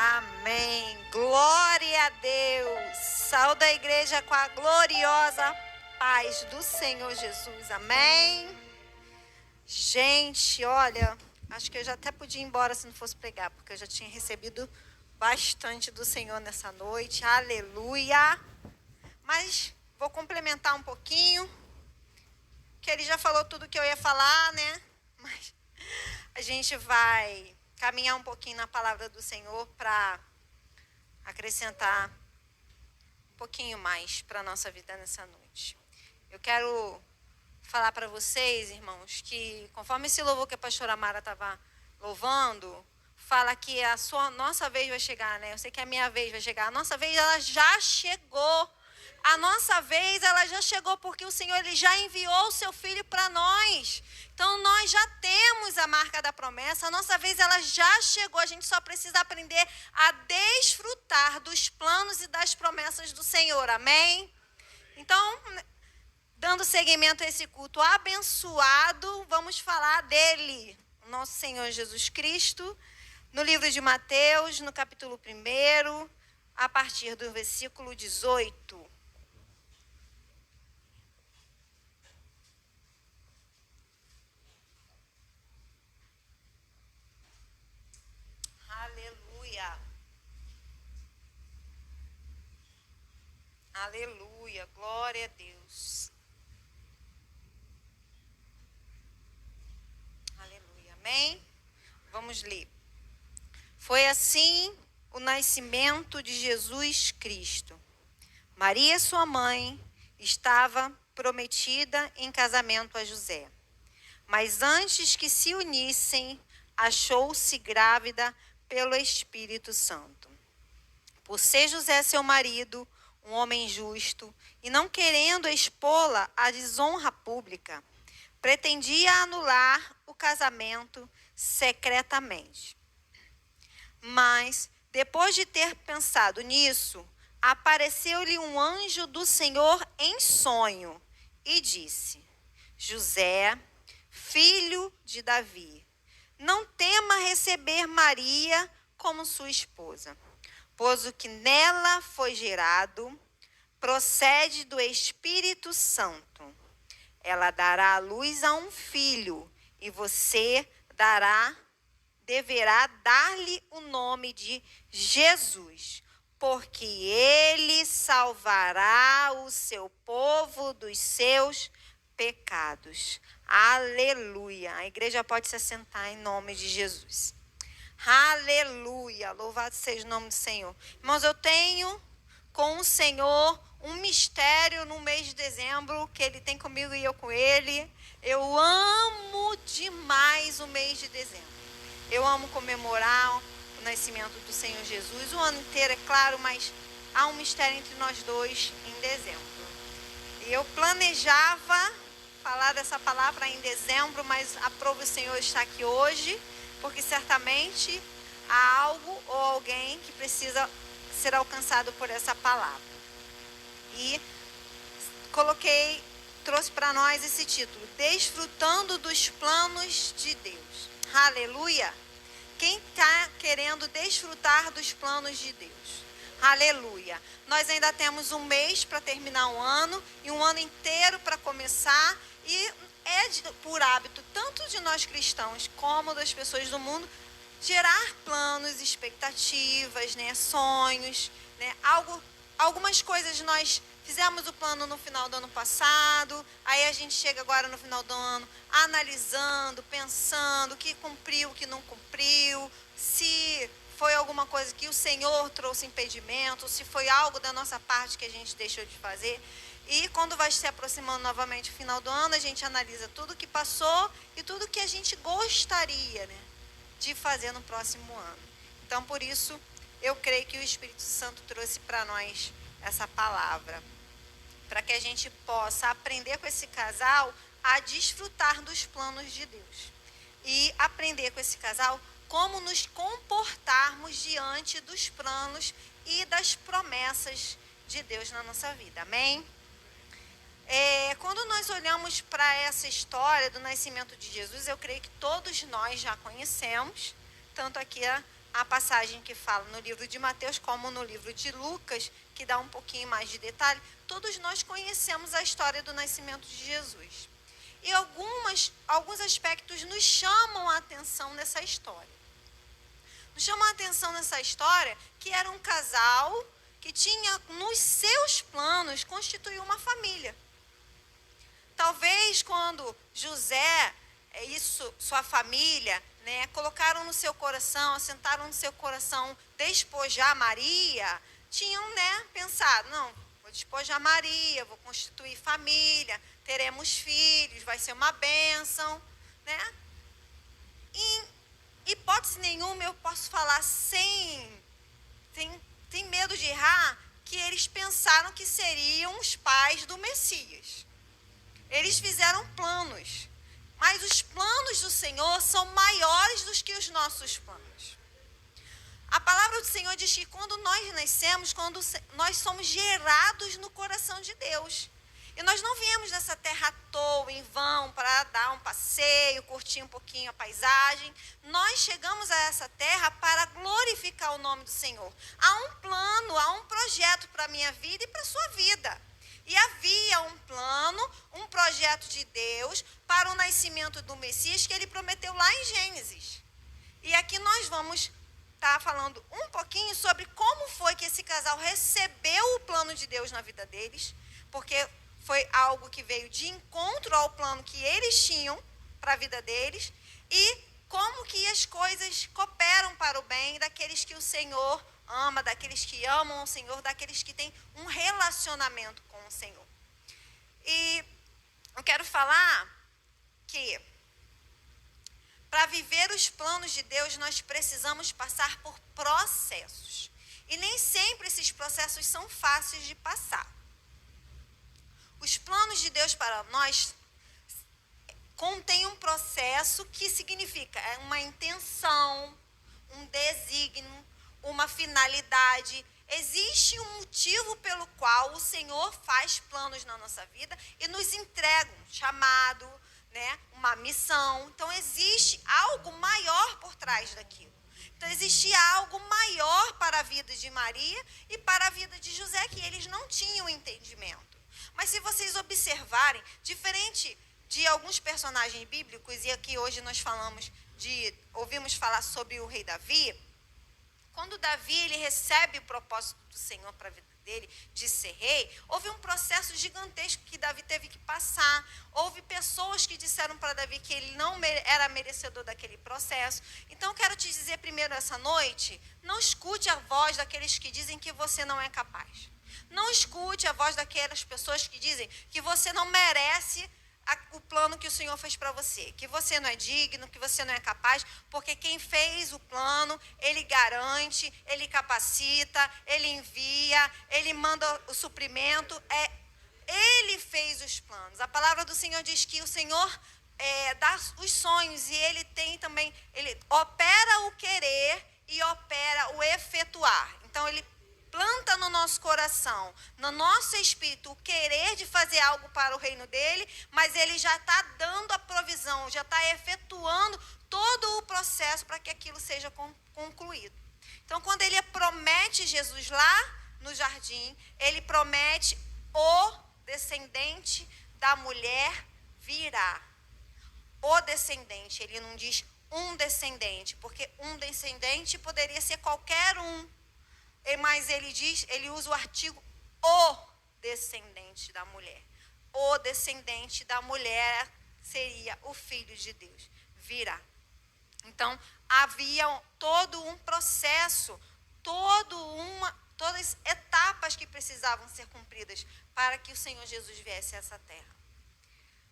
Amém. Glória a Deus. Saúde a igreja com a gloriosa paz do Senhor Jesus. Amém. Gente, olha, acho que eu já até podia ir embora se não fosse pregar, porque eu já tinha recebido bastante do Senhor nessa noite. Aleluia. Mas vou complementar um pouquinho, que ele já falou tudo que eu ia falar, né? Mas a gente vai caminhar um pouquinho na palavra do Senhor para acrescentar um pouquinho mais para a nossa vida nessa noite. Eu quero falar para vocês, irmãos, que conforme esse louvor que a pastora Mara estava louvando, fala que nossa vez vai chegar, né? Eu sei que a minha vez vai chegar. A nossa vez, ela já chegou. A nossa vez, ela já chegou porque o Senhor, ele já enviou o seu Filho para nós. Então, nós já temos a marca da promessa. A nossa vez, ela já chegou. A gente só precisa aprender a desfrutar dos planos e das promessas do Senhor. Amém? Então, dando seguimento a esse culto abençoado, vamos falar dele, o nosso Senhor Jesus Cristo, no livro de Mateus, no capítulo 1, a partir do versículo 18. Aleluia. Aleluia. Glória a Deus. Aleluia. Amém? Vamos ler. Foi assim o nascimento de Jesus Cristo. Maria, sua mãe, estava prometida em casamento a José. Mas antes que se unissem, achou-se grávida pelo Espírito Santo. Por ser José seu marido, um homem justo, e não querendo expô-la à desonra pública, pretendia anular o casamento secretamente. Mas, depois de ter pensado nisso, apareceu-lhe um anjo do Senhor em sonho e disse: José, filho de Davi, não tema receber Maria como sua esposa, pois o que nela foi gerado procede do Espírito Santo. Ela dará à luz a um filho, e você deverá dar-lhe o nome de Jesus, porque ele salvará o seu povo dos seus pecados. Aleluia. A igreja pode se assentar em nome de Jesus. Aleluia. Louvado seja o nome do Senhor. Irmãos, eu tenho com o Senhor um mistério no mês de dezembro, que ele tem comigo e eu com ele. Eu amo demais o mês de dezembro. Eu amo comemorar o nascimento do Senhor Jesus. O ano inteiro, é claro, mas há um mistério entre nós dois em dezembro. E eu planejava falar dessa palavra em dezembro, mas aprove o Senhor estar aqui hoje, porque certamente há algo ou alguém que precisa ser alcançado por essa palavra. E trouxe para nós esse título: Desfrutando dos planos de Deus. Aleluia! Quem está querendo desfrutar dos planos de Deus? Aleluia! Nós ainda temos um mês para terminar o ano e um ano inteiro para começar, e por hábito, tanto de nós cristãos como das pessoas do mundo, gerar planos, expectativas, né, sonhos, né, algumas coisas nós fizemos o plano no final do ano passado, aí a gente chega agora no final do ano analisando, pensando o que cumpriu, o que não cumpriu, se foi alguma coisa que o Senhor trouxe impedimento, se foi algo da nossa parte que a gente deixou de fazer. E quando vai se aproximando novamente o final do ano, a gente analisa tudo que passou e tudo que a gente gostaria, né, de fazer no próximo ano. Então, por isso, eu creio que o Espírito Santo trouxe para nós essa palavra, para que a gente possa aprender com esse casal a desfrutar dos planos de Deus. E aprender com esse casal como nos comportarmos diante dos planos e das promessas de Deus na nossa vida. Amém? Quando nós olhamos para essa história do nascimento de Jesus, eu creio que todos nós já conhecemos, tanto aqui a passagem que fala no livro de Mateus, como no livro de Lucas, que dá um pouquinho mais de detalhe, todos nós conhecemos a história do nascimento de Jesus. E alguns aspectos nos chamam a atenção nessa história. Nos chamam a atenção nessa história que era um casal que tinha nos seus planos constituir uma família. Talvez quando José e sua família, né, colocaram no seu coração, assentaram no seu coração despojar Maria, tinham, né, pensado, não, vou despojar Maria, vou constituir família, teremos filhos, vai ser uma bênção, né? Em hipótese nenhuma eu posso falar sem medo de errar, que eles pensaram que seriam os pais do Messias. Eles fizeram planos, mas os planos do Senhor são maiores do que os nossos planos. A palavra do Senhor diz que quando nós nascemos, quando nós somos gerados no coração de Deus. E nós não viemos dessa terra à toa, em vão, para dar um passeio, curtir um pouquinho a paisagem. Nós chegamos a essa terra para glorificar o nome do Senhor. Há um plano, há um projeto para a minha vida e para a sua vida. E havia um plano, um projeto de Deus para o nascimento do Messias que ele prometeu lá em Gênesis. E aqui nós vamos estar falando um pouquinho sobre como foi que esse casal recebeu o plano de Deus na vida deles, porque foi algo que veio de encontro ao plano que eles tinham para a vida deles, e como que as coisas cooperam para o bem daqueles que o Senhor ama, daqueles que amam o Senhor, daqueles que têm um relacionamento com o Senhor. E eu quero falar que para viver os planos de Deus nós precisamos passar por processos. E nem sempre esses processos são fáceis de passar. Os planos de Deus para nós contêm um processo que significa uma intenção, um desígnio, uma finalidade. Existe um motivo pelo qual o Senhor faz planos na nossa vida e nos entrega um chamado, né, uma missão. Então existe algo maior por trás daquilo. Então existia algo maior para a vida de Maria e para a vida de José, que eles não tinham entendimento. Mas se vocês observarem, diferente de alguns personagens bíblicos, e aqui hoje nós ouvimos falar sobre o rei Davi, quando Davi ele recebe o propósito do Senhor para a vida dele, de ser rei, houve um processo gigantesco que Davi teve que passar. Houve pessoas que disseram para Davi que ele não era merecedor daquele processo. Então, eu quero te dizer primeiro essa noite, não escute a voz daqueles que dizem que você não é capaz. Não escute a voz daquelas pessoas que dizem que você não merece o plano que o Senhor fez para você, que você não é digno, que você não é capaz, porque quem fez o plano, ele garante, ele capacita, ele envia, ele manda o suprimento, ele fez os planos. A palavra do Senhor diz que o Senhor dá os sonhos e ele tem também, ele opera o querer e opera o efetuar. Então, ele planta no nosso coração, no nosso espírito, o querer de fazer algo para o reino dele, mas ele já está dando a provisão, já está efetuando todo o processo para que aquilo seja concluído. Então, quando ele promete Jesus lá no jardim, ele promete o descendente da mulher virá. O descendente, ele não diz um descendente, porque um descendente poderia ser qualquer um. Mas ele usa o artigo o descendente da mulher. O descendente da mulher seria o Filho de Deus, virá. Então, havia todo um processo, todas etapas que precisavam ser cumpridas para que o Senhor Jesus viesse a essa terra.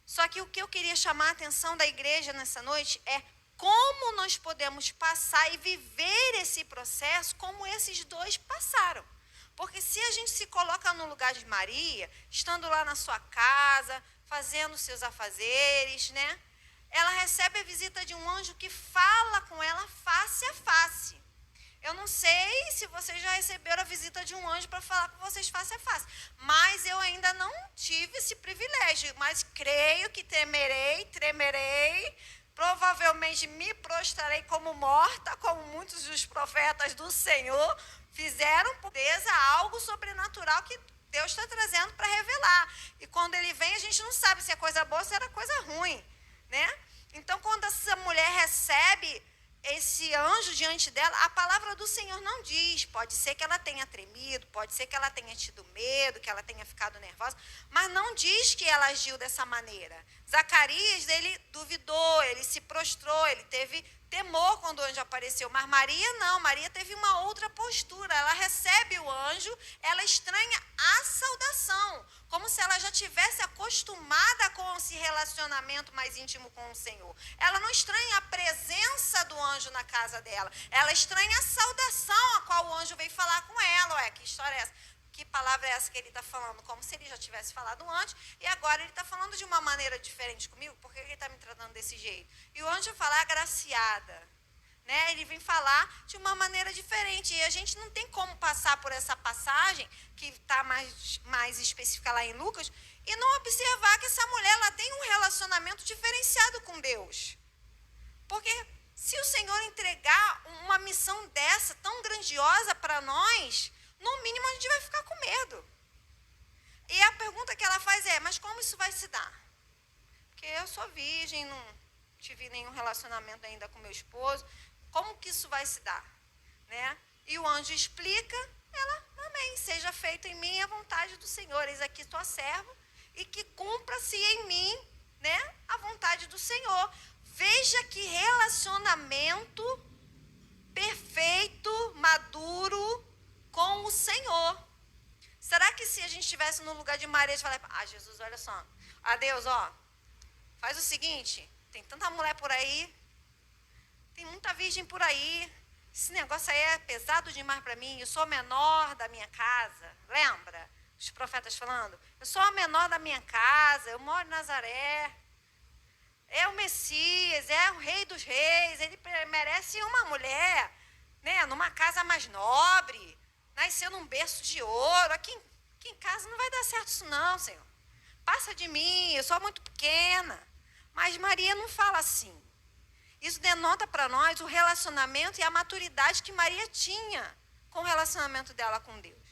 Só que o que eu queria chamar a atenção da igreja nessa noite é como nós podemos passar e viver esse processo como esses dois passaram. Porque se a gente se coloca no lugar de Maria, estando lá na sua casa, fazendo seus afazeres, né? Ela recebe a visita de um anjo que fala com ela face a face. Eu não sei se vocês já receberam a visita de um anjo para falar com vocês face a face. Mas eu ainda não tive esse privilégio. Mas creio que tremerei. Provavelmente me prostrarei como morta, como muitos muitos dos profetas do Senhor fizeram por Deus algo sobrenatural que Deus está trazendo para revelar. E quando ele vem, a gente não sabe se é coisa boa ou se era coisa ruim, né? Então, quando essa mulher recebe esse anjo diante dela, a palavra do Senhor não diz. Pode ser que ela tenha tremido, pode ser que ela tenha tido medo, que ela tenha ficado nervosa, mas não diz que ela agiu dessa maneira. Zacarias, ele duvidou, ele se prostrou, ele teve temor quando o anjo apareceu, mas Maria não, Maria teve uma outra postura, ela recebe o anjo, ela estranha a saudação, como se ela já tivesse acostumada com esse relacionamento mais íntimo com o Senhor. Ela não estranha a presença do anjo na casa dela, ela estranha a saudação a qual o anjo veio falar com ela. Ué, que história é essa? Que palavra é essa que ele está falando? Como se ele já tivesse falado antes, e agora ele está falando de uma maneira diferente comigo, por que ele está me tratando desse jeito? E o anjo vai falar agraciada, né? Ele vem falar de uma maneira diferente, e a gente não tem como passar por essa passagem, que está mais específica lá em Lucas, e não observar que essa mulher ela tem um relacionamento diferenciado com Deus. Porque se o Senhor entregar uma missão dessa, tão grandiosa para nós, no mínimo a gente vai ficar com medo. E a pergunta que ela faz é, mas como isso vai se dar? Porque eu sou virgem, não tive nenhum relacionamento ainda com meu esposo, como que isso vai se dar? Né? E o anjo explica, ela, amém, seja feito em mim a vontade do Senhor, eis aqui tua serva, e que cumpra-se em mim, né, a vontade do Senhor. Veja que relacionamento perfeito, maduro, com o Senhor. Será que se a gente estivesse no lugar de Maria, a gente falaria, Jesus, olha só, Deus, faz o seguinte, tem tanta mulher por aí, tem muita virgem por aí, esse negócio aí é pesado demais para mim, eu sou a menor da minha casa, lembra? Os profetas falando, eu sou a menor da minha casa, eu moro em Nazaré, é o Messias, é o Rei dos Reis, ele merece uma mulher, né, numa casa mais nobre, nasceu num berço de ouro. Aqui em casa não vai dar certo isso não, Senhor. Passa de mim, eu sou muito pequena. Mas Maria não fala assim. Isso denota para nós o relacionamento e a maturidade que Maria tinha com o relacionamento dela com Deus.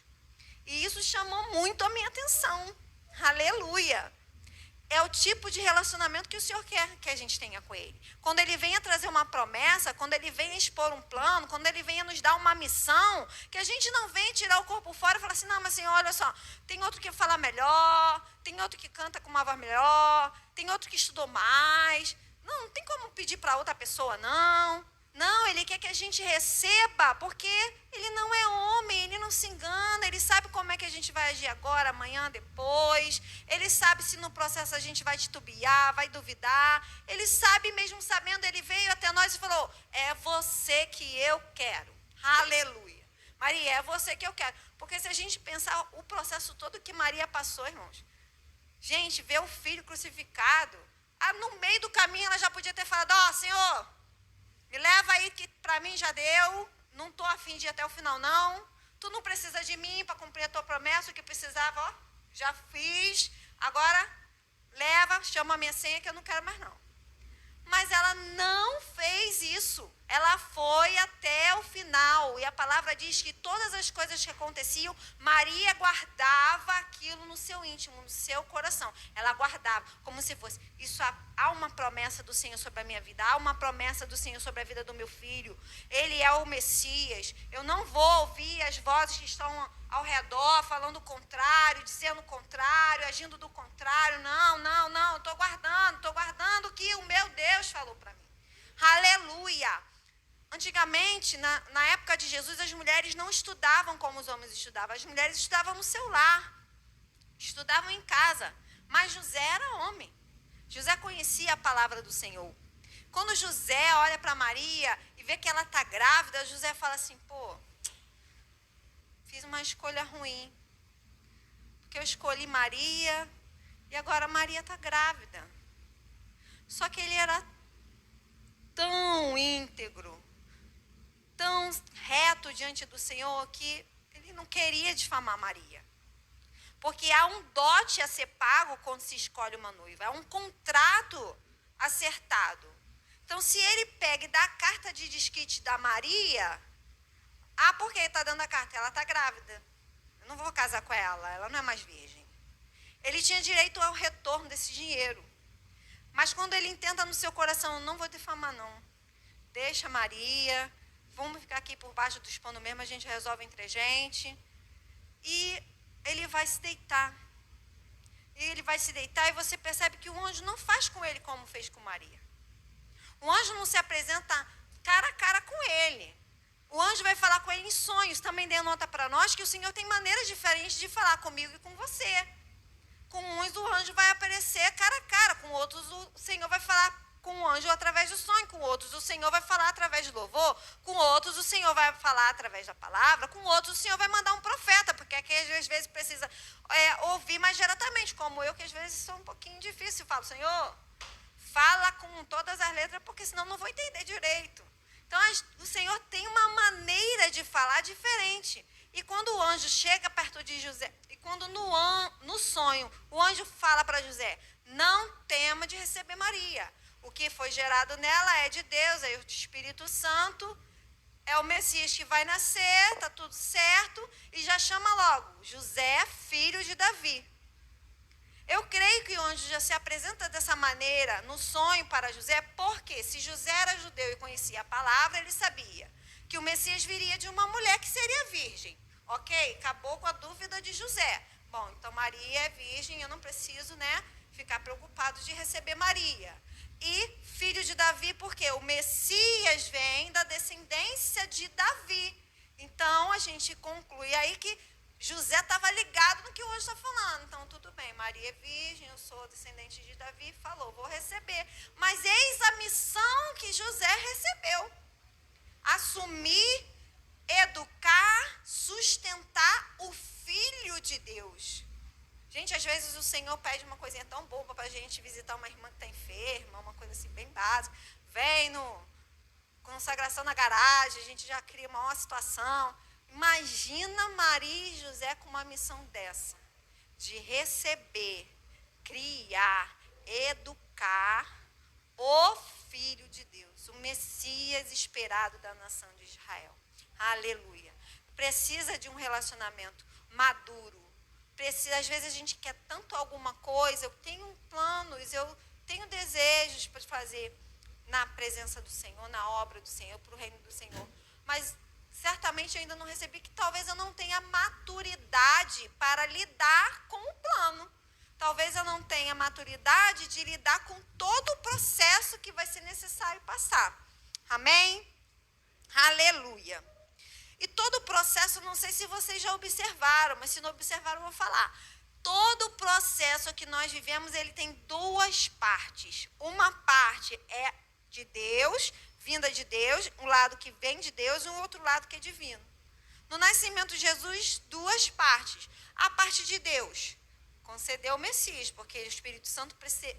E isso chamou muito a minha atenção. Aleluia! É o tipo de relacionamento que o Senhor quer que a gente tenha com Ele. Quando Ele venha trazer uma promessa, quando Ele venha expor um plano, quando Ele venha nos dar uma missão, que a gente não venha tirar o corpo fora e falar assim, não, mas Senhor, olha só, tem outro que fala melhor, tem outro que canta com uma voz melhor, tem outro que estudou mais. Não tem como pedir para outra pessoa, não. Não, Ele quer que a gente receba, porque Ele não é homem, Ele não se engana, Ele sabe como é que a gente vai agir agora, amanhã, depois. Ele sabe se no processo a gente vai titubear, vai duvidar. Ele sabe, mesmo sabendo, Ele veio até nós e falou, é você que eu quero. Aleluia. Maria, é você que eu quero. Porque se a gente pensar o processo todo que Maria passou, irmãos, gente, ver o filho crucificado, no meio do caminho ela já podia ter falado, Senhor, me leva aí que para mim já deu, não estou a fim de ir até o final não, tu não precisa de mim para cumprir a tua promessa, o que precisava, já fiz, agora leva, chama a minha senha que eu não quero mais não. Mas ela não fez isso, ela foi até o final, e a palavra diz que todas as coisas que aconteciam, Maria guardava aquilo no seu íntimo, no seu coração, ela guardava, como se fosse, isso há uma promessa do Senhor sobre a minha vida, há uma promessa do Senhor sobre a vida do meu filho, Ele é o Messias, eu não vou ouvir as vozes que estão ao redor, falando o contrário, dizendo o contrário, agindo do contrário, não, estou guardando o que o meu Deus falou para mim. Aleluia! Antigamente, na época de Jesus, as mulheres não estudavam como os homens estudavam, as mulheres estudavam no seu lar, estudavam em casa, mas José era homem, José conhecia a palavra do Senhor. Quando José olha para Maria e vê que ela está grávida, José fala assim, fiz uma escolha ruim, porque eu escolhi Maria e agora Maria está grávida. Só que ele era tão íntegro, tão reto diante do Senhor, que ele não queria difamar Maria. Porque há um dote a ser pago quando se escolhe uma noiva, há um contrato acertado. Então, se ele pega e dá a carta de desquite da Maria, por que ele está dando a carta? Ela está grávida. Eu não vou casar com ela não é mais virgem. Ele tinha direito ao retorno desse dinheiro. Mas quando ele intenta no seu coração, não vou difamar não. Deixa Maria, vamos ficar aqui por baixo dos panos mesmo, a gente resolve entre a gente. E ele vai se deitar. E ele vai se deitar e você percebe que o anjo não faz com ele como fez com Maria. O anjo não se apresenta cara a cara com ele. O anjo vai falar com ele em sonhos. Também denota para nós que o Senhor tem maneiras diferentes de falar comigo e com você. Com uns o anjo vai aparecer cara a cara, com outros o Senhor vai falar com o anjo através do sonho, com outros o Senhor vai falar através do louvor, com outros o Senhor vai falar através da palavra, com outros o Senhor vai mandar um profeta, porque aqui às vezes precisa ouvir mais diretamente, como eu, que às vezes sou um pouquinho difícil. Eu falo, Senhor, fala com todas as letras, porque senão não vou entender direito. Então o Senhor tem uma maneira de falar diferente. E quando o anjo chega perto de José, e quando no sonho o anjo fala para José, não tema de receber Maria. O que foi gerado nela é de Deus, é o Espírito Santo, é o Messias que vai nascer, está tudo certo, e já chama logo, José, filho de Davi. Eu creio que o anjo já se apresenta dessa maneira no sonho para José, porque se José era judeu e conhecia a palavra, ele sabia que o Messias viria de uma mulher que seria virgem. Ok? Acabou com a dúvida de José. Bom, então Maria é virgem, eu não preciso, ficar preocupado de receber Maria. E filho de Davi, porque o Messias vem da descendência de Davi. Então, a gente conclui aí que José estava ligado no que o anjo está falando. Então, tudo bem, Maria é virgem, eu sou descendente de Davi, falou, vou receber. Mas eis a missão que José recebeu. Assumir, educar, sustentar o Filho de Deus. Gente, às vezes o Senhor pede uma coisinha tão boba para a gente visitar uma irmã que está enferma, uma coisa assim bem básica. Vem no consagração na garagem, a gente já cria uma ótima situação. Imagina Maria e José com uma missão dessa, de receber, criar, educar o Filho de Deus, o Messias esperado da nação de Israel. Aleluia. Precisa de um relacionamento maduro. Precisa, às vezes a gente quer tanto alguma coisa, eu tenho planos, eu tenho desejos para fazer na presença do Senhor, na obra do Senhor, para o reino do Senhor. Mas certamente eu ainda não recebi, que talvez eu não tenha maturidade para lidar com o plano. Talvez eu não tenha maturidade de lidar com todo o processo que vai ser necessário passar. Amém? Aleluia. E todo o processo, não sei se vocês já observaram, mas se não observaram, eu vou falar. Todo o processo que nós vivemos, ele tem duas partes. Uma parte é de Deus, vinda de Deus, um lado que vem de Deus e um outro lado que é divino. No nascimento de Jesus, duas partes. A parte de Deus concedeu o Messias, porque o Espírito Santo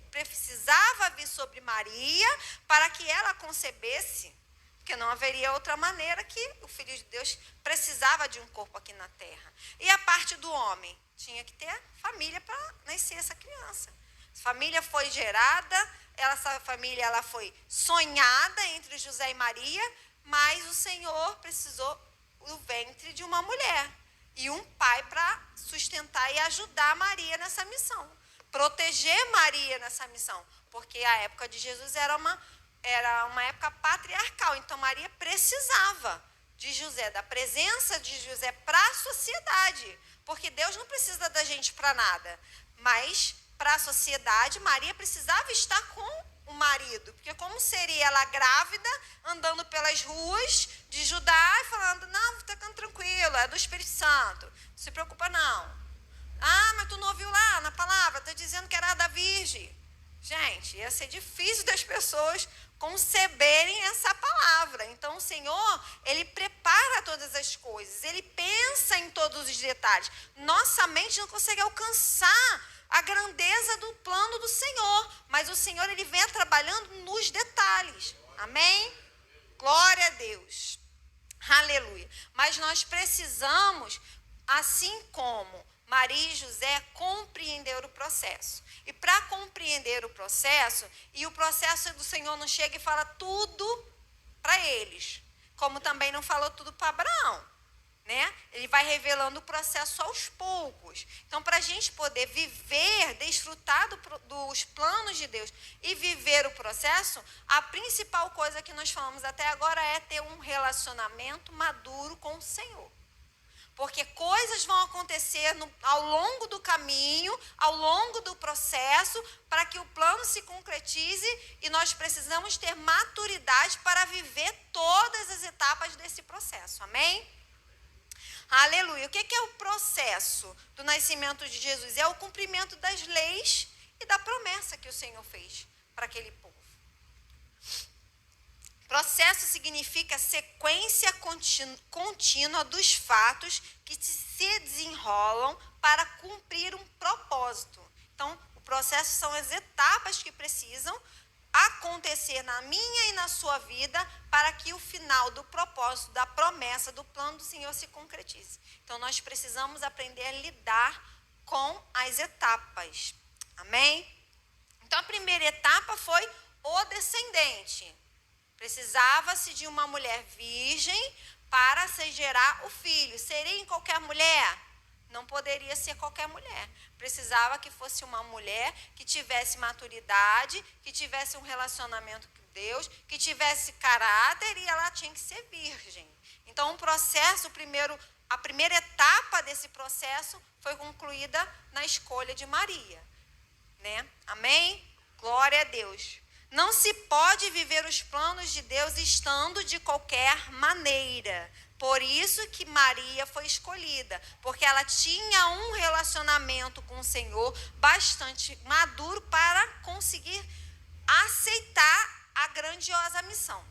precisava vir sobre Maria para que ela concebesse, porque não haveria outra maneira, que o Filho de Deus precisava de um corpo aqui na terra. E a parte do homem, tinha que ter família para nascer essa criança. A família foi gerada, essa família ela foi sonhada entre José e Maria, mas o Senhor precisou do ventre de uma mulher e um pai para sustentar e ajudar Maria nessa missão, proteger Maria nessa missão, porque a época de Jesus era uma época patriarcal, então Maria precisava de José, da presença de José para a sociedade, porque Deus não precisa da gente para nada, mas para a sociedade Maria precisava estar com o marido, porque como seria ela grávida, andando pelas ruas de Judá e falando, não, está ficando tranquilo, é do Espírito Santo, não se preocupa não. Mas tu não ouviu lá na palavra, está dizendo que era da virgem. Gente, ia ser difícil das pessoas conceberem essa palavra. Então o Senhor, ele prepara todas as coisas, ele pensa em todos os detalhes. Nossa mente não consegue alcançar a grandeza do plano do Senhor, mas o Senhor, ele vem trabalhando nos detalhes. Amém? Glória a Deus. Aleluia. Mas nós precisamos, assim como Maria e José compreenderam o processo. E para compreender o processo do Senhor não chega e fala tudo para eles, como também não falou tudo para Abraão, né? Ele vai revelando o processo aos poucos. Então, para a gente poder viver, desfrutar dos planos de Deus e viver o processo, a principal coisa que nós falamos até agora é ter um relacionamento maduro com o Senhor. Porque coisas vão acontecer ao longo do caminho, ao longo do processo, para que o plano se concretize, e nós precisamos ter maturidade para viver todas as etapas desse processo. Amém? Aleluia. O que é o processo do nascimento de Jesus? É o cumprimento das leis e da promessa que o Senhor fez para aquele povo. Processo significa sequência contínua dos fatos que se desenrolam para cumprir um propósito. Então, o processo são as etapas que precisam acontecer na minha e na sua vida para que o final do propósito, da promessa, do plano do Senhor se concretize. Então, nós precisamos aprender a lidar com as etapas. Amém? Então, a primeira etapa foi o descendente. Precisava-se de uma mulher virgem para se gerar o filho. Seria em qualquer mulher? Não poderia ser qualquer mulher. Precisava que fosse uma mulher que tivesse maturidade, que tivesse um relacionamento com Deus, que tivesse caráter, e ela tinha que ser virgem. Então, o processo, a primeira etapa desse processo foi concluída na escolha de Maria, né? Amém? Glória a Deus. Não se pode viver os planos de Deus estando de qualquer maneira. Por isso que Maria foi escolhida, porque ela tinha um relacionamento com o Senhor bastante maduro para conseguir aceitar a grandiosa missão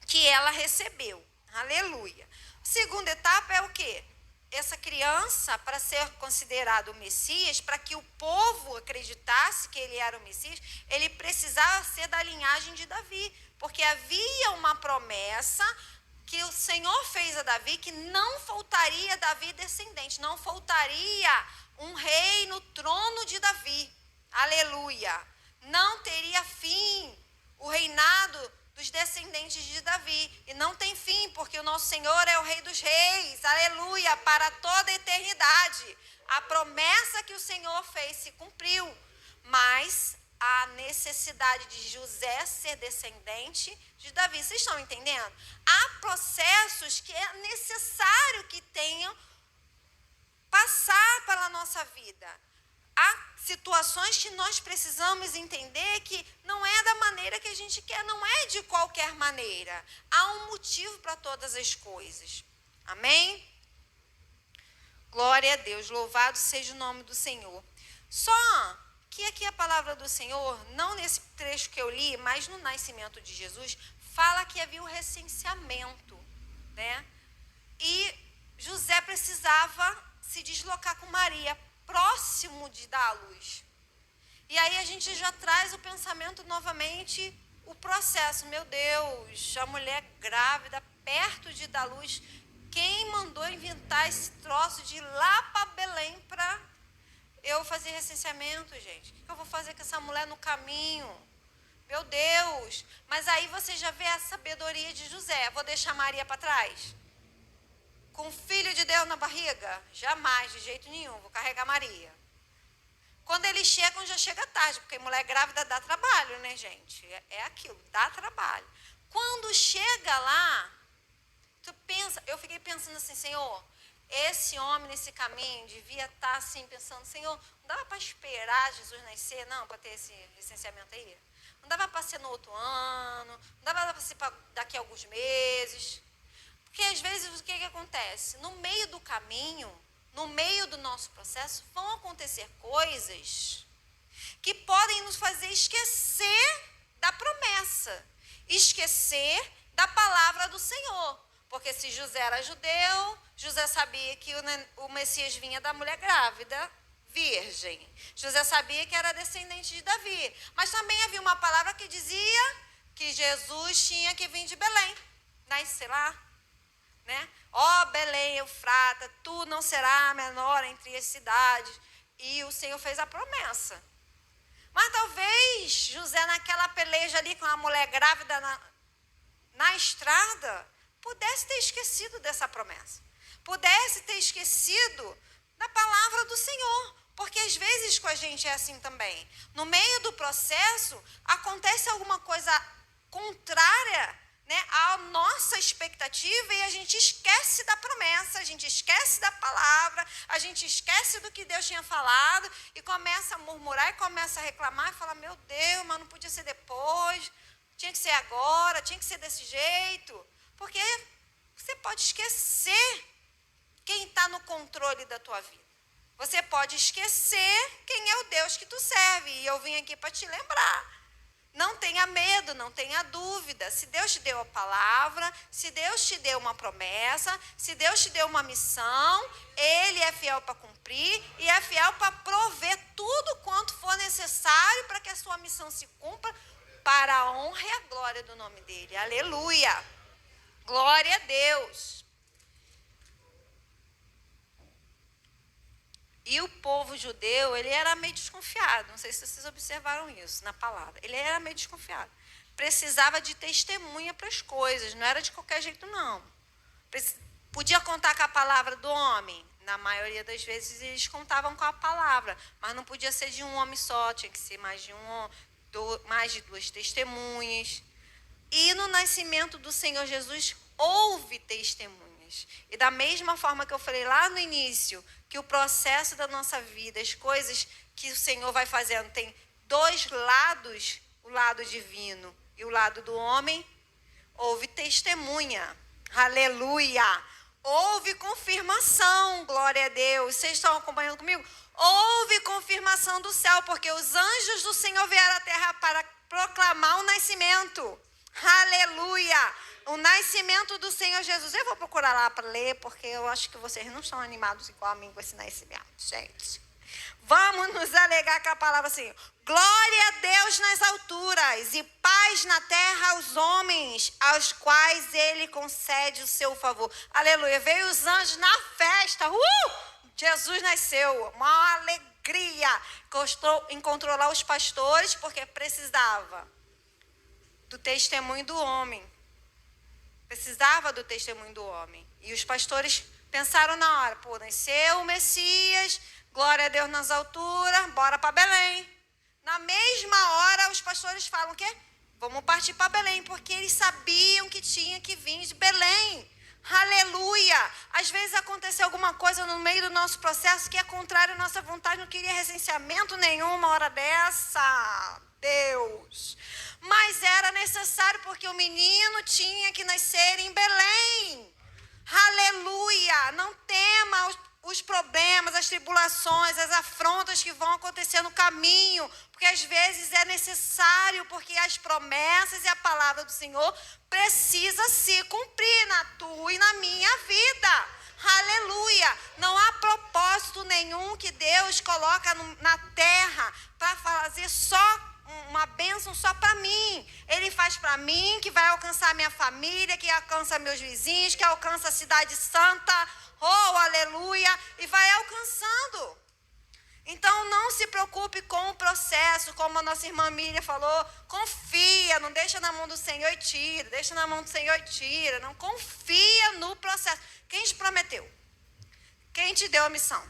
que ela recebeu. Aleluia. A segunda etapa é o quê? Essa criança, para ser considerado o Messias, para que o povo acreditasse que ele era o Messias, ele precisava ser da linhagem de Davi, porque havia uma promessa que o Senhor fez a Davi, que não faltaria Davi descendente, não faltaria um rei no trono de Davi. Aleluia. Não teria fim o reinado dos descendentes de Davi. E não tem fim, porque o nosso Senhor é o Rei dos Reis. Aleluia, para toda a eternidade. A promessa que o Senhor fez se cumpriu. Mas a necessidade de José ser descendente de Davi. Vocês estão entendendo? Há processos que é necessário que tenham passar pela nossa vida. Há situações que nós precisamos entender que não é da maneira que a gente quer, não é de qualquer maneira. Há um motivo para todas as coisas. Amém? Glória a Deus, louvado seja o nome do Senhor. Só que aqui a palavra do Senhor, não nesse trecho que eu li, mas no nascimento de Jesus, fala que havia o recenseamento, né? E José precisava se deslocar com Maria, próximo de dar à luz. E aí a gente já traz o pensamento novamente, o processo. Meu Deus, a mulher grávida, perto de dar luz, quem mandou inventar esse troço de ir lá para Belém para eu fazer recenseamento, gente? O que eu vou fazer com essa mulher no caminho? Meu Deus! Mas aí você já vê a sabedoria de José. Vou deixar Maria para trás? Com o filho de Deus na barriga? Jamais, de jeito nenhum. Vou carregar Maria. Quando eles chegam, já chega tarde, porque mulher grávida dá trabalho, né, gente? É aquilo, dá trabalho. Quando chega lá, eu fiquei pensando assim, Senhor, esse homem nesse caminho devia estar assim, pensando, Senhor, não dava para esperar Jesus nascer, não, para ter esse licenciamento aí? Não dava para ser no outro ano, não dava para ser daqui a alguns meses. Porque às vezes o que acontece? No meio do caminho, no meio do nosso processo, vão acontecer coisas que podem nos fazer esquecer da promessa, esquecer da palavra do Senhor. Porque se José era judeu, José sabia que o Messias vinha da mulher grávida, virgem. José sabia que era descendente de Davi. Mas também havia uma palavra que dizia que Jesus tinha que vir de Belém, nascer lá. né? Ó Belém, Eufrata, tu não será menor entre as cidades. E o Senhor fez a promessa. Mas talvez José, naquela peleja ali com a mulher grávida na estrada, pudesse ter esquecido dessa promessa. Pudesse ter esquecido da palavra do Senhor. Porque às vezes com a gente é assim também. No meio do processo, acontece alguma coisa contrária, né, à nossa expectativa, e a gente esquece da promessa, a gente esquece da palavra, a gente esquece do que Deus tinha falado e começa a murmurar e começa a reclamar e fala, meu Deus, mas não podia ser depois, tinha que ser agora, tinha que ser desse jeito. Porque você pode esquecer quem está no controle da tua vida. Você pode esquecer quem é o Deus que tu serve. E eu vim aqui para te lembrar. Não tenha medo, não tenha dúvida. Se Deus te deu a palavra, se Deus te deu uma promessa, se Deus te deu uma missão, Ele é fiel para cumprir e é fiel para prover tudo quanto for necessário para que a sua missão se cumpra para a honra e a glória do nome dEle. Aleluia! Glória a Deus! E o povo judeu, ele era meio desconfiado. Não sei se vocês observaram isso na palavra. Ele era meio desconfiado. Precisava de testemunha para as coisas. Não era de qualquer jeito, não. Podia contar com a palavra do homem. Na maioria das vezes, eles contavam com a palavra. Mas não podia ser de um homem só. Tinha que ser mais de duas testemunhas. E no nascimento do Senhor Jesus, houve testemunhas. E da mesma forma que eu falei lá no início, que o processo da nossa vida, as coisas que o Senhor vai fazendo, tem dois lados, o lado divino e o lado do homem, houve testemunha. Aleluia! Houve confirmação, glória a Deus. Vocês estão acompanhando comigo? Houve confirmação do céu, porque os anjos do Senhor vieram à terra para proclamar o nascimento. Aleluia! O nascimento do Senhor Jesus. Eu vou procurar lá para ler, porque eu acho que vocês não estão animados igual a mim com esse nascimento, gente. Vamos nos alegar com a palavra assim. Glória a Deus nas alturas e paz na terra aos homens, aos quais Ele concede o seu favor. Aleluia. Veio os anjos na festa. Jesus nasceu. Uma alegria. Encontrou lá os pastores, porque precisava do testemunho do homem. Precisava do testemunho do homem. E os pastores pensaram na hora, pô, nasceu o Messias, glória a Deus nas alturas, bora para Belém. Na mesma hora, os pastores falam o quê? Vamos partir para Belém, porque eles sabiam que tinha que vir de Belém. Aleluia! Às vezes aconteceu alguma coisa no meio do nosso processo que é contrário à nossa vontade, não queria recenseamento nenhum uma hora dessa. Deus! Mas era necessário porque o menino tinha que nascer em Belém. Aleluia! Não tema os problemas, as tribulações, as afrontas que vão acontecer no caminho, porque às vezes é necessário, porque as promessas e a palavra do Senhor precisa se cumprir na tua e na minha vida. Aleluia! Não há propósito nenhum que Deus coloca na terra para fazer só uma bênção só para mim. Ele faz para mim, que vai alcançar a minha família, que alcança meus vizinhos, que alcança a cidade santa. Oh, aleluia! E vai alcançando. Então, não se preocupe com o processo, como a nossa irmã Miriam falou. Confia, não deixa na mão do Senhor e tira. Deixa na mão do Senhor e tira. Não confia no processo. Quem te prometeu? Quem te deu a missão?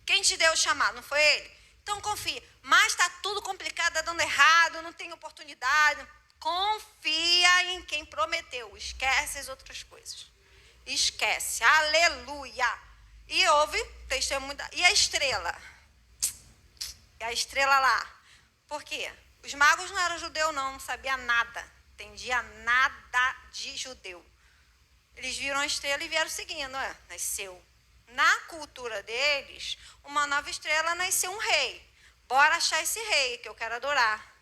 Quem te deu o chamado? Não foi Ele? Então confia, mas está tudo complicado, está dando errado, não tem oportunidade. Confia em quem prometeu, esquece as outras coisas. Esquece, aleluia. E houve testemunho, e a estrela? E a estrela lá, por quê? Os magos não eram judeus não sabia nada, entendia nada de judeu. Eles viram a estrela e vieram seguindo, nasceu. Na cultura deles, uma nova estrela nasceu um rei. Bora achar esse rei que eu quero adorar.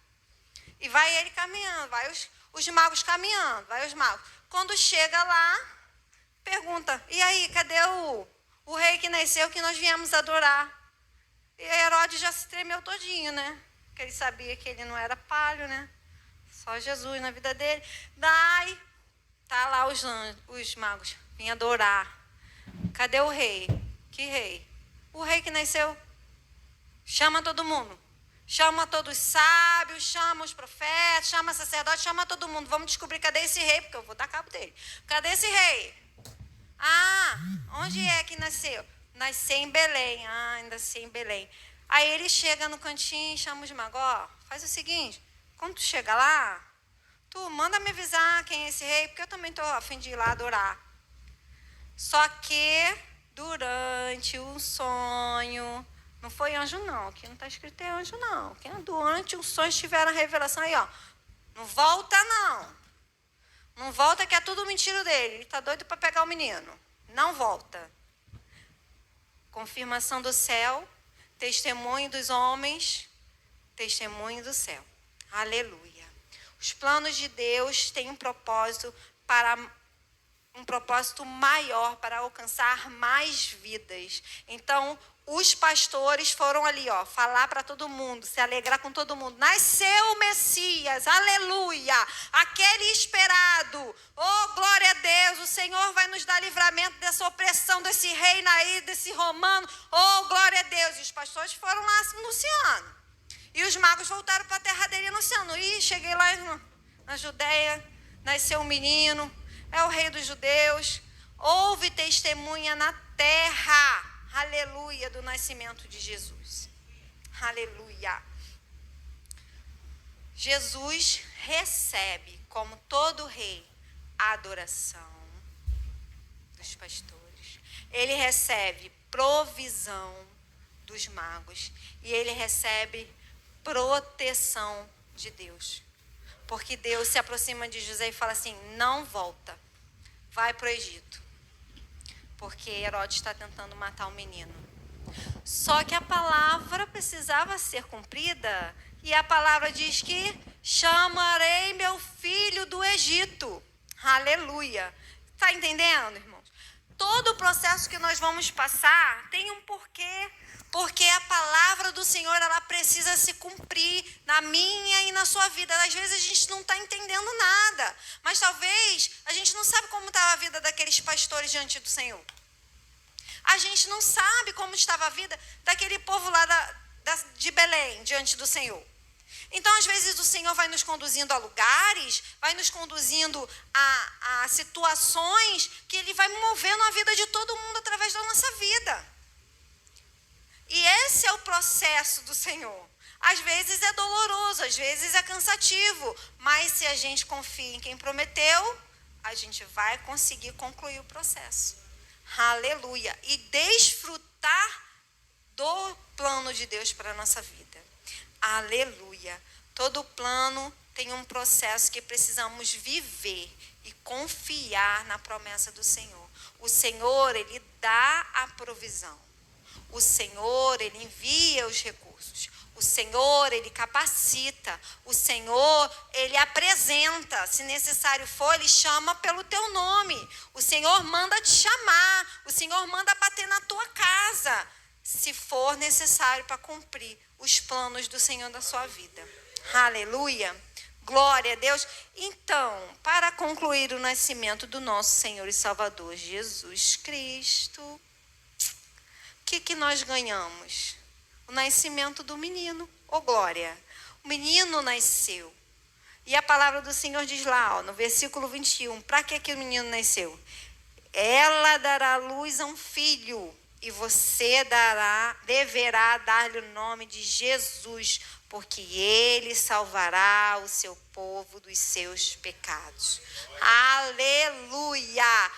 E vai ele caminhando, vai os magos caminhando, vai os magos. Quando chega lá, pergunta, e aí, cadê o rei que nasceu que nós viemos adorar? E Herodes já se tremeu todinho, né? Porque ele sabia que ele não era palho, né? Só Jesus na vida dele. Daí, tá lá os magos. vim adorar. Cadê o rei? Que rei? O rei que nasceu. Chama todo mundo. Chama todos os sábios, chama os profetas, chama sacerdotes, chama todo mundo. Vamos descobrir cadê esse rei, porque eu vou dar cabo dele. Cadê esse rei? Ah, onde é que nasceu? Nasceu em Belém. Ah, nasceu em Belém. Aí ele chega no cantinho, chama os magos. Ó, faz o seguinte, quando tu chega lá, tu manda me avisar quem é esse rei, porque eu também estou a fim de ir lá adorar. Só que durante o sonho... Não foi anjo, não. Aqui não está escrito é anjo, não. Quem durante o sonho tiveram a revelação aí, ó. Não volta, não. Não volta, que é tudo mentira dele. Ele está doido para pegar o menino. Não volta. Confirmação do céu. Testemunho dos homens. Testemunho do céu. Aleluia. Os planos de Deus têm um propósito maior para alcançar mais vidas. Então, os pastores foram ali, ó, falar para todo mundo, se alegrar com todo mundo. Nasceu o Messias, aleluia, aquele esperado. Oh, glória a Deus, o Senhor vai nos dar livramento dessa opressão, desse reino aí, desse romano. Oh, glória a Deus. E os pastores foram lá anunciando. E os magos voltaram para a terra dele anunciando. E cheguei lá na Judéia, nasceu um menino, é o rei dos judeus. Houve testemunha na terra. Aleluia, do nascimento de Jesus. Aleluia. Jesus recebe, como todo rei, a adoração dos pastores. Ele recebe provisão dos magos. E ele recebe proteção de Deus. Porque Deus se aproxima de José e fala assim, não volta, vai para o Egito. Porque Herodes está tentando matar o menino. Só que a palavra precisava ser cumprida. E a palavra diz que chamarei meu filho do Egito. Aleluia. Está entendendo, irmãos? Todo o processo que nós vamos passar tem um porquê. Porque a palavra do Senhor, ela precisa se cumprir na minha e na sua vida. Às vezes a gente não está entendendo nada. Mas talvez a gente não sabe como estava a vida daqueles pastores diante do Senhor. A gente não sabe como estava a vida daquele povo lá de Belém diante do Senhor. Então, às vezes, o Senhor vai nos conduzindo a lugares, vai nos conduzindo a situações que Ele vai movendo a vida de todo mundo através da nossa vida. E esse é o processo do Senhor. Às vezes é doloroso, às vezes é cansativo, mas se a gente confia em quem prometeu, a gente vai conseguir concluir o processo. Aleluia. E desfrutar do plano de Deus para a nossa vida. Aleluia. Todo plano tem um processo que precisamos viver e confiar na promessa do Senhor. O Senhor, Ele dá a provisão. O Senhor, Ele envia os recursos. O Senhor, Ele capacita. O Senhor, Ele apresenta. Se necessário for, Ele chama pelo teu nome. O Senhor manda te chamar. O Senhor manda bater na tua casa. Se for necessário para cumprir os planos do Senhor da sua vida. Aleluia. Glória a Deus. Então, para concluir o nascimento do nosso Senhor e Salvador Jesus Cristo, o que nós ganhamos? O nascimento do menino. Ô, glória! O menino nasceu. E a palavra do Senhor diz lá, ó, no versículo 21, para que o menino nasceu? Ela dará luz a um filho, e você deverá dar-lhe o nome de Jesus, porque ele salvará o seu povo dos seus pecados. Aleluia!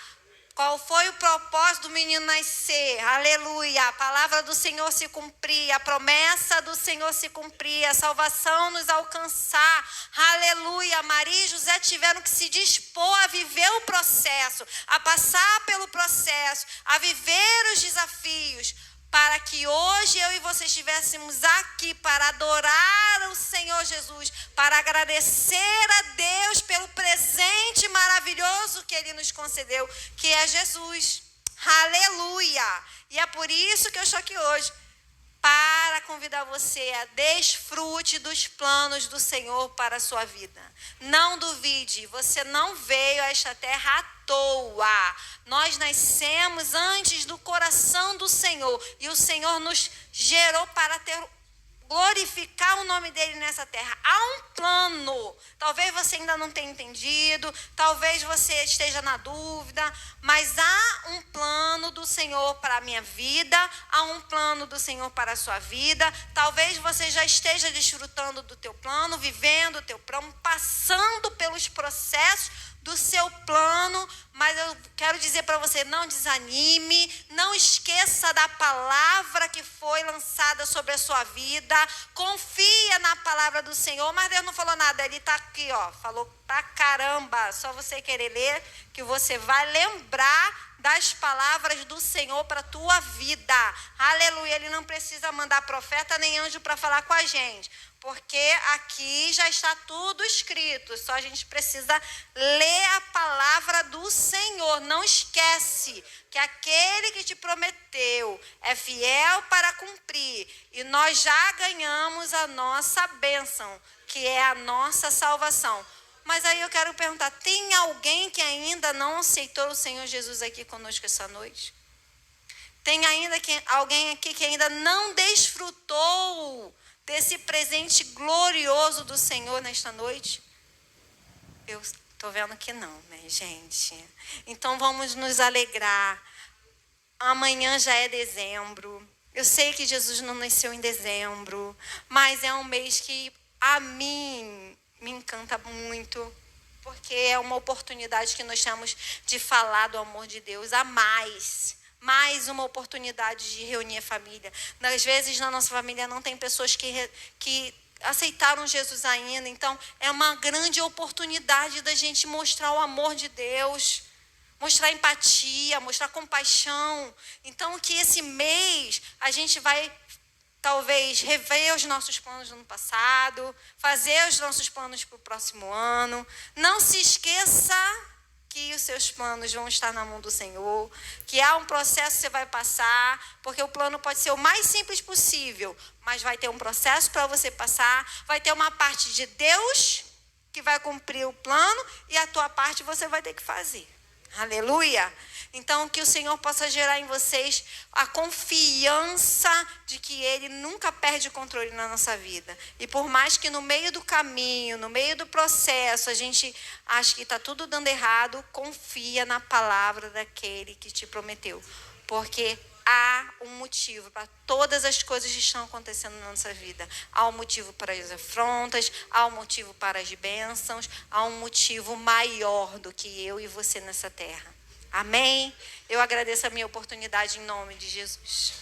Qual foi o propósito do menino nascer? Aleluia! A palavra do Senhor se cumprir, a promessa do Senhor se cumprir, a salvação nos alcançar. Aleluia! Maria e José tiveram que se dispor a viver o processo, a passar pelo processo, a viver os desafios, para que hoje eu e você estivéssemos aqui para adorar o Senhor Jesus, para agradecer a Deus pelo presente maravilhoso que Ele nos concedeu, que é Jesus. Aleluia! E é por isso que eu estou aqui hoje, para a convidar você a desfrute dos planos do Senhor para a sua vida. Não duvide, você não veio a esta terra à toa. Nós nascemos antes do coração do Senhor e o Senhor nos gerou para glorificar o nome dele nessa terra. Há um plano. Talvez você ainda não tenha entendido, talvez você esteja na dúvida, mas há um plano do Senhor para a minha vida, há um plano do Senhor para a sua vida. Talvez você já esteja desfrutando do teu plano, vivendo o teu plano, passando pelos processos do seu plano, mas eu quero dizer para você, não desanime, não esqueça da palavra que foi lançada sobre a sua vida, confia na palavra do Senhor. Mas Deus não falou nada, ele está aqui, ó, falou pra caramba, só você querer ler, que você vai lembrar das palavras do Senhor para a tua vida. Aleluia, ele não precisa mandar profeta nem anjo para falar com a gente, porque aqui já está tudo escrito, só a gente precisa ler a palavra do Senhor. Não esquece que aquele que te prometeu é fiel para cumprir, e nós já ganhamos a nossa bênção, que é a nossa salvação. Mas aí eu quero perguntar, tem alguém que ainda não aceitou o Senhor Jesus aqui conosco essa noite? Tem ainda alguém aqui que ainda não desfrutou desse presente glorioso do Senhor nesta noite? Eu estou vendo que não, né, gente? Então vamos nos alegrar. Amanhã já é dezembro. Eu sei que Jesus não nasceu em dezembro, mas é um mês que a mim me encanta muito, porque é uma oportunidade que nós temos de falar do amor de Deus a mais uma oportunidade de reunir a família. Às vezes na nossa família não tem pessoas que aceitaram Jesus ainda, então é uma grande oportunidade da gente mostrar o amor de Deus, mostrar empatia, mostrar compaixão. Então que esse mês a gente vai talvez rever os nossos planos do ano passado, fazer os nossos planos para o próximo ano. Não se esqueça que os seus planos vão estar na mão do Senhor, que há um processo que você vai passar, porque o plano pode ser o mais simples possível, mas vai ter um processo para você passar, vai ter uma parte de Deus que vai cumprir o plano e a tua parte você vai ter que fazer. Aleluia! Então, que o Senhor possa gerar em vocês a confiança de que Ele nunca perde o controle na nossa vida. E por mais que no meio do caminho, no meio do processo, a gente acha que está tudo dando errado, confia na palavra daquele que te prometeu. Porque há um motivo para todas as coisas que estão acontecendo na nossa vida. Há um motivo para as afrontas, há um motivo para as bênçãos, há um motivo maior do que eu e você nessa terra. Amém? Eu agradeço a minha oportunidade em nome de Jesus.